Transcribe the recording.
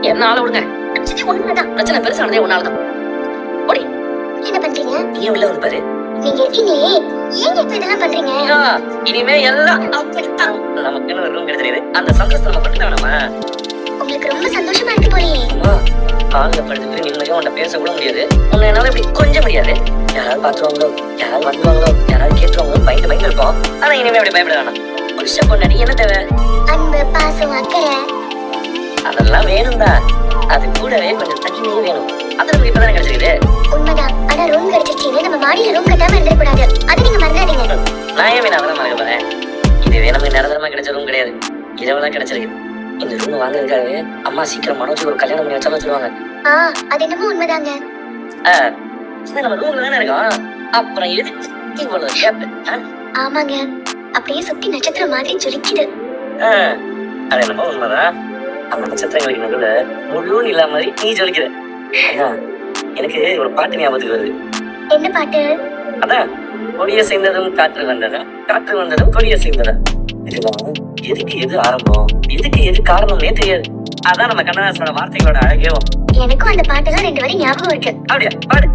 என்ன ஆள விடுங்க. உண்மைதான், பிரச்சனை பெருசானதே உன்னாலதான். ஓடி. என்ன பண்றீங்க? நீயும் உள்ள வந்து பாரு. நீங்க இருக்கீங்களே, ஏன் இப்ப இதெல்லாம் பண்றீங்க? இனிமே எல்லாம் அப்படித்தான். நமக்குன்னு ஒரு ரூம் கிடைச்சிருக்குது. அந்த சந்தோஷத்தை நம்ம பண்ணிட்டு வேணாமா? உங்களுக்கு ரொம்ப சந்தோஷமா இருக்கு போலயே. ஆளுங்க படுத்துட்டு நிம்மதியா உன்னை பேச கூட முடியாது. உன்னை என்னால இப்படி கொஞ்சம் முடியாது. யாராவது பாத்துருவாங்களோ, யாராவது வந்துருவாங்களோ, யாராவது கேட்டுருவாங்களோ பயந்து இருப்போம். ஆனா இனிமே அப்படி பயப்பட வேணாம். புருஷ பொண்ணாடி என்ன தேவை? அன்பு, பாசம், அக்கறை அதெல்லாம் வேணும் தான். அது கூடவே கொஞ்சம் தனிமையும் வேணும். அது நமக்கு இப்பதான் கிடைச்சிருக்குது. உண்மைதான். ஆனா ரூம் கிடைச்சிருச்சீங்க, நம்ம மாடியில ரூம் கட்டாம இருந்துடக்கூடாது. அது நீங்க மறந்துடாதீங்க. நான் ஏன் அதெல்லாம் மறக்க போறேன்? இதுவே நமக்கு நிரந்தரமா கிடைச்ச ரூம் கிடையாது. இரவெல்லாம் கிடைச்சிருக்கு. இந்த ரூம் வாங்குறதுக்காகவே அம்மா சீக்கிரம் மனோஜுக்கு ஒரு கல்யாணம் பண்ணி வச்சாலும் வச்சிருவாங்க. அது என்னமோ உண்மைதாங்க. நம்ம ரூம்ல தானே இருக்கோம். அப்புறம் எதுக்கு இவ்வளவு கேப்? ஆமாங்க, அப்படியே சுத்தி நட்சத்திரம் மாதிரி ஜொலிக்குது. அது என்னமோ உண்மைதான். அந்த நட்சத்திரங்களுக்கு நடுவுல முழு நிலா மாதிரி நீ ஜொலிக்கிற. எனக்கு ஒரு பாட்டு ஞாபகத்துக்கு வருது. என்ன பாட்டு? அதான், கொடிய சேர்ந்ததும் காற்று வந்ததும், காற்று வந்ததும் கொடிய சேர்ந்ததும். இதுதான் எதுக்கு எது ஆரம்பம், எதுக்கு எது காரணம்னே தெரியாது. அதான் நம்ம கண்ணதாசனோட வார்த்தைகளோட அழகேவும். எனக்கும் அந்த பாட்டுலாம் 2 வரி ஞாபகம் இருக்கு. அப்படியா? பாடு.